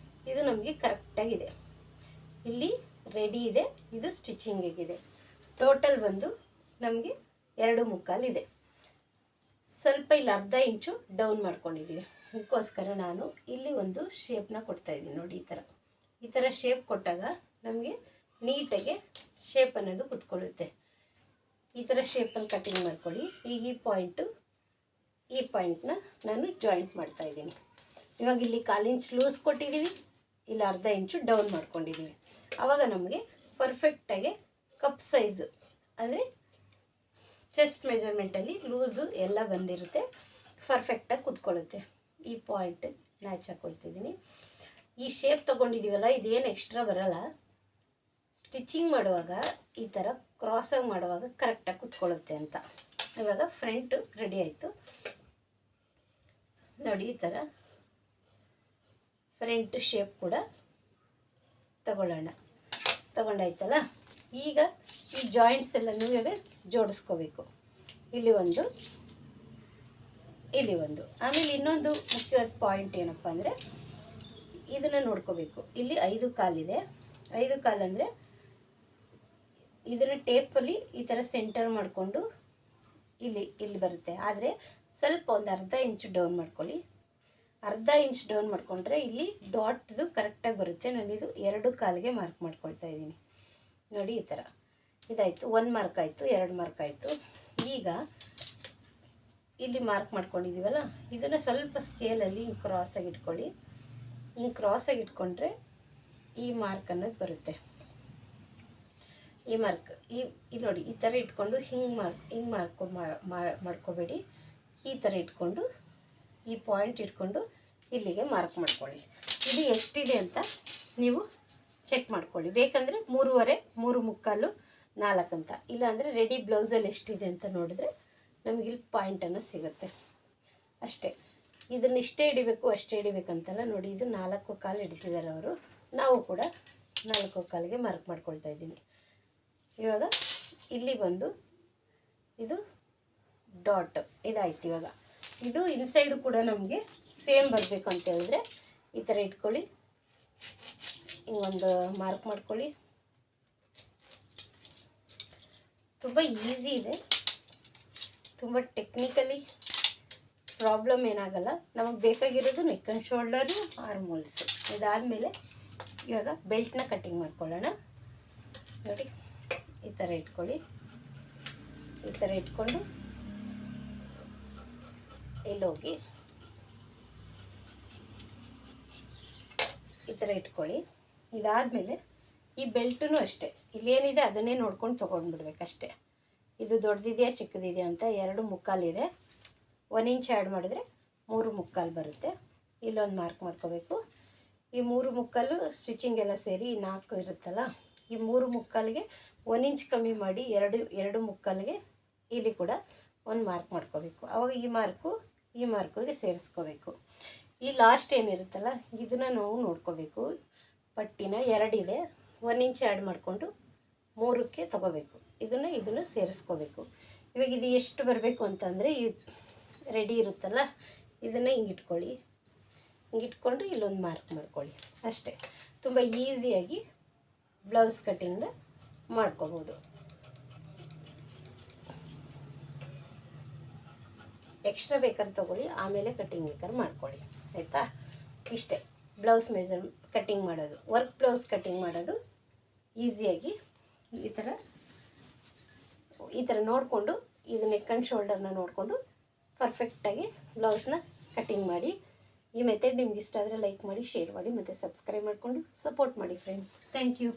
ಇದು ನಮಗೆ ಕರೆಕ್ಟಾಗಿದೆ. ಇಲ್ಲಿ ರೆಡಿ ಇದೆ, ಇದು ಸ್ಟಿಚಿಂಗಿಗಿದೆ. ಟೋಟಲ್ ಬಂದು ನಮಗೆ 2/4 ಇದೆ. ಸ್ವಲ್ಪ ಇಲ್ಲಿ ಅರ್ಧ ಇಂಚು ಡೌನ್ ಮಾಡ್ಕೊಂಡಿದ್ದೀವಿ, ಅದಕ್ಕೋಸ್ಕರ ನಾನು ಇಲ್ಲಿ ಒಂದು ಶೇಪ್ನ ಕೊಡ್ತಾಯಿದ್ದೀನಿ ನೋಡಿ. ಈ ಥರ ಶೇಪ್ ಕೊಟ್ಟಾಗ ನಮಗೆ ನೀಟಾಗಿ ಶೇಪ್ ಅನ್ನೋದು ಕೂತ್ಕೊಳ್ಳುತ್ತೆ. ಈ ಥರ ಶೇಪಲ್ಲಿ ಕಟಿಂಗ್ ಮಾಡ್ಕೊಳ್ಳಿ. ಈಗ ಈ ಪಾಯಿಂಟ್ನ ನಾನು ಜಾಯಿಂಟ್ ಮಾಡ್ತಾಯಿದ್ದೀನಿ. ಇವಾಗ ಇಲ್ಲಿ 1/4 ಇಂಚ್ ಲೂಸ್ ಕೊಟ್ಟಿದ್ದೀವಿ, ಇಲ್ಲಿ ಅರ್ಧ ಇಂಚು ಡೌನ್ ಮಾಡ್ಕೊಂಡಿದ್ದೀವಿ. ಆವಾಗ ನಮಗೆ ಪರ್ಫೆಕ್ಟಾಗಿ ಕಪ್ ಸೈಜು ಅಂದರೆ ಚೆಸ್ಟ್ ಮೆಜರ್ಮೆಂಟಲ್ಲಿ ಲೂಸು ಎಲ್ಲ ಬಂದಿರುತ್ತೆ, ಪರ್ಫೆಕ್ಟಾಗಿ ಕೂತ್ಕೊಳ್ಳುತ್ತೆ. ಈ ಪಾಯಿಂಟ್ ಮ್ಯಾಚ್ ಹಾಕ್ಕೊಳ್ತಿದ್ದೀನಿ. ಈ ಶೇಪ್ ತೊಗೊಂಡಿದ್ದೀವಲ್ಲ ಇದೇನು ಎಕ್ಸ್ಟ್ರಾ ಬರೋಲ್ಲ. ಸ್ಟಿಚಿಂಗ್ ಮಾಡುವಾಗ ಈ ಥರ ಕ್ರಾಸಾಗಿ ಮಾಡುವಾಗ ಕರೆಕ್ಟಾಗಿ ಕೂತ್ಕೊಳ್ಳುತ್ತೆ ಅಂತ. ಇವಾಗ ಫ್ರಂಟು ರೆಡಿ ಆಯಿತು ನೋಡಿ. ಈ ಥರ ಫ್ರಂಟ್ ಶೇಪ್ ಕೂಡ ತಗೊಂಡಾಯ್ತಲ್ಲ. ಈಗ ಈ ಜಾಯಿಂಟ್ಸ್ ಎಲ್ಲನೂ ಇವಾಗ ಜೋಡಿಸ್ಕೋಬೇಕು. ಇಲ್ಲಿ ಒಂದು, ಇಲ್ಲಿ ಒಂದು. ಆಮೇಲೆ ಇನ್ನೊಂದು ಮುಖ್ಯವಾದ ಪಾಯಿಂಟ್ ಏನಪ್ಪ ಅಂದರೆ ಇದನ್ನು ನೋಡ್ಕೋಬೇಕು. ಇಲ್ಲಿ 5/4 ಇದೆ. 5/4 ಅಂದರೆ ಇದನ್ನು ಟೇಪಲ್ಲಿ ಈ ಥರ ಸೆಂಟರ್ ಮಾಡಿಕೊಂಡು ಇಲ್ಲಿ ಬರುತ್ತೆ. ಆದರೆ ಸ್ವಲ್ಪ ಒಂದು ಅರ್ಧ ಇಂಚು ಡೌನ್ ಮಾಡ್ಕೊಳ್ಳಿ. ಅರ್ಧ ಇಂಚ್ ಡೌನ್ ಮಾಡಿಕೊಂಡ್ರೆ ಇಲ್ಲಿ ಡಾಟ್ದು ಕರೆಕ್ಟಾಗಿ ಬರುತ್ತೆ. ನಾನಿದು 2/4ಗೆ ಮಾರ್ಕ್ ಮಾಡ್ಕೊಳ್ತಾ ಇದ್ದೀನಿ ನೋಡಿ. ಈ ಥರ ಇದಾಯಿತು, 1 ಮಾರ್ಕ್ ಆಯಿತು, 2 ಮಾರ್ಕ್ ಆಯಿತು. ಈಗ ಇಲ್ಲಿ ಮಾರ್ಕ್ ಮಾಡ್ಕೊಂಡಿದ್ದೀವಲ್ಲ ಇದನ್ನು ಸ್ವಲ್ಪ ಸ್ಕೇಲಲ್ಲಿ ಹಿಂಗೆ ಕ್ರಾಸಾಗಿ ಇಟ್ಕೊಳ್ಳಿ. ಹಿಂಗೆ ಕ್ರಾಸಾಗಿ ಇಟ್ಕೊಂಡ್ರೆ ಈ ಮಾರ್ಕ್ ಅನ್ನೋದು ಬರುತ್ತೆ. ಈ ಮಾರ್ಕ್ ಈ ನೋಡಿ ಈ ಥರ ಇಟ್ಕೊಂಡು ಹಿಂಗೆ ಮಾಡ್ಕೋಬೇಡಿ. ಈ ಥರ ಇಟ್ಕೊಂಡು ಈ ಪಾಯಿಂಟ್ ಇಟ್ಕೊಂಡು ಇಲ್ಲಿಗೆ ಮಾರ್ಕ್ ಮಾಡ್ಕೊಳ್ಳಿ. ಇದು ಎಷ್ಟಿದೆ ಅಂತ ನೀವು ಚೆಕ್ ಮಾಡ್ಕೊಳ್ಳಿ. ಬೇಕಂದರೆ 3.25 3/4 4 ಅಂತ, ಇಲ್ಲಾಂದರೆ ರೆಡಿ ಬ್ಲೌಸಲ್ಲಿ ಎಷ್ಟಿದೆ ಅಂತ ನೋಡಿದ್ರೆ ನಮಗಿಲ್ಲಿ ಪಾಯಿಂಟನ್ನು ಸಿಗುತ್ತೆ ಅಷ್ಟೇ. ಇದನ್ನು ಇಷ್ಟೇ ಹಿಡಿಬೇಕು ಅಷ್ಟೇ ಹಿಡಿಬೇಕಂತಲ್ಲ ನೋಡಿ. ಇದು 4/4 ಹಿಡಿತಿದ್ದಾರೆ ಅವರು, ನಾವು ಕೂಡ 4/4ಗೆ ಮಾರ್ಕ್ ಮಾಡ್ಕೊಳ್ತಾ ಇದ್ದೀನಿ. ಇವಾಗ ಇಲ್ಲಿ ಬಂದು ಇದು ಡಾಟ್ ಇದಾಯ್ತು. ಇವಾಗ ಇದು ಇನ್ಸೈಡು ಕೂಡ ನಮಗೆ ಸೇಮ್ ಬರಬೇಕು ಅಂತ ಹೇಳಿದ್ರೆ ಈ ಥರ ಇಟ್ಕೊಳ್ಳಿ, ಹಿಂಗೊಂದು ಮಾರ್ಕ್ ಮಾಡ್ಕೊಳ್ಳಿ. ತುಂಬ ಈಸಿ ಇದೆ, ತುಂಬ ಟೆಕ್ನಿಕಲಿ ಪ್ರಾಬ್ಲಮ್ ಏನಾಗಲ್ಲ. ನಮಗೆ ಬೇಕಾಗಿರೋದು ನೆಕ್ ಆ್ಯಂಡ್ ಶೋಲ್ಡರು, ಆರ್ಮೋಲ್ಸು. ಇದಾದಮೇಲೆ ಇವಾಗ ಬೆಲ್ಟ್ನ ಕಟ್ಟಿಂಗ್ ಮಾಡ್ಕೊಳ್ಳೋಣ ನೋಡಿ. ಈ ಥರ ಇಟ್ಕೊಳ್ಳಿ. ಈ ಥರ ಇಟ್ಕೊಂಡು ಇಲ್ಲೋಗಿ ಈ ಥರ ಇಟ್ಕೊಳ್ಳಿ. ಇದಾದಮೇಲೆ ಈ ಬೆಲ್ಟೂ ಅಷ್ಟೇ, ಇಲ್ಲೇನಿದೆ ಅದನ್ನೇ ನೋಡ್ಕೊಂಡು ತೊಗೊಂಡ್ಬಿಡ್ಬೇಕಷ್ಟೆ. ಇದು ದೊಡ್ಡದಿದೆಯಾ ಚಿಕ್ಕದಿದೆಯಾ ಅಂತ 2.25 ಇದೆ. 1 ಇಂಚ್ ಆ್ಯಡ್ ಮಾಡಿದ್ರೆ 3.25 ಬರುತ್ತೆ. ಇಲ್ಲೊಂದು ಮಾರ್ಕ್ ಮಾಡ್ಕೋಬೇಕು. ಈ 3.25 ಸ್ಟಿಚಿಂಗ್ ಎಲ್ಲ ಸೇರಿ 4 ಇರುತ್ತಲ್ಲ, ಈ 3.25ಗೆ 1 ಇಂಚ್ ಕಮ್ಮಿ ಮಾಡಿ 2.25ಗೆ ಇಲ್ಲಿ ಕೂಡ ಒಂದು ಮಾರ್ಕ್ ಮಾಡ್ಕೋಬೇಕು. ಆವಾಗ ಈ ಮಾರ್ಕಿಗೆ ಸೇರಿಸ್ಕೋಬೇಕು. ಈ ಲಾಸ್ಟ್ ಏನಿರುತ್ತಲ್ಲ ಇದನ್ನು ನಾವು ನೋಡ್ಕೋಬೇಕು. ಪಟ್ಟಿನ 2 ಇದೆ, 1 ಇಂಚ್ ಆ್ಯಡ್ ಮಾಡಿಕೊಂಡು 3ಕ್ಕೆ ತಗೋಬೇಕು. ಇದನ್ನು ಸೇರಿಸ್ಕೋಬೇಕು. ಇವಾಗ ಇದು ಎಷ್ಟು ಬರಬೇಕು ಅಂತಂದರೆ ಈ ರೆಡಿ ಇರುತ್ತಲ್ಲ ಇದನ್ನು ಹಿಂಗಿಟ್ಕೊಳ್ಳಿ. ಹಿಂಗಿಟ್ಕೊಂಡು ಇಲ್ಲೊಂದು ಮಾರ್ಕ್ ಮಾಡ್ಕೊಳ್ಳಿ ಅಷ್ಟೇ. ತುಂಬ ಈಸಿಯಾಗಿ ಬ್ಲೌಸ್ ಕಟ್ಟಿಂಗ್ ಮಾಡ್ಕೋಬೋದು. ಎಕ್ಸ್ಟ್ರಾ ಬೇಕಾದ್ರೆ ತೊಗೊಳ್ಳಿ, ಆಮೇಲೆ ಕಟ್ಟಿಂಗ್ ಬೇಕಾದ್ರೆ ಮಾಡ್ಕೊಳ್ಳಿ, ಆಯಿತಾ? ಇಷ್ಟೇ ಬ್ಲೌಸ್ ಕಟ್ಟಿಂಗ್ ಮಾಡೋದು. ವರ್ಕ್ ಬ್ಲೌಸ್ ಕಟ್ಟಿಂಗ್ ಮಾಡೋದು ಈಸಿಯಾಗಿ ಈ ಥರ ನೋಡಿಕೊಂಡು, ಇದು ನೆಕ್ ಆ್ಯಂಡ್ ಶೋಲ್ಡರ್ನ ನೋಡಿಕೊಂಡು ಪರ್ಫೆಕ್ಟಾಗಿ ಬ್ಲೌಸ್ನ ಕಟ್ಟಿಂಗ್ ಮಾಡಿ. ಈ ಮೆಥಡ್ ನಿಮ್ಗೆ ಇಷ್ಟ ಆದರೆ ಲೈಕ್ ಮಾಡಿ, ಶೇರ್ ಮಾಡಿ ಮತ್ತು ಸಬ್ಸ್ಕ್ರೈಬ್ ಮಾಡಿಕೊಂಡು ಸಪೋರ್ಟ್ ಮಾಡಿ ಫ್ರೆಂಡ್ಸ್. Thank you.